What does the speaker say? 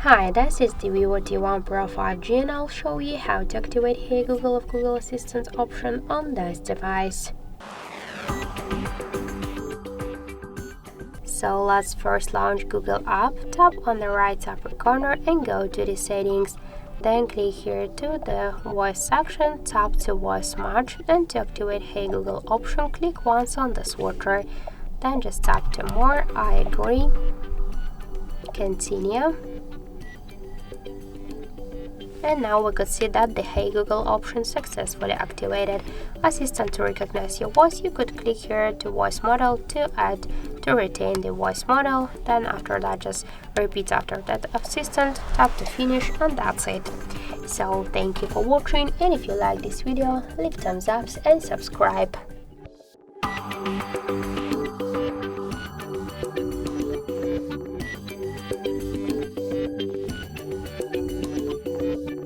Hi, this is the Vivo T1 Pro 5G and I'll show you how to activate Hey Google of Google Assistant option on this device. So let's first launch Google app, tap on the right upper corner and go to the settings. Then click here to the voice section, tap to voice match, and to activate Hey Google option, click once on the switcher. Then just tap to more, I agree, continue. And now we could see that the Hey Google option successfully activated. Assistant to recognize your voice, you could click here to voice model to add to retain the voice model. Then after that just repeat after that assistant, tap to finish, and that's it. So thank you for watching, and if you like this video, leave thumbs up and subscribe.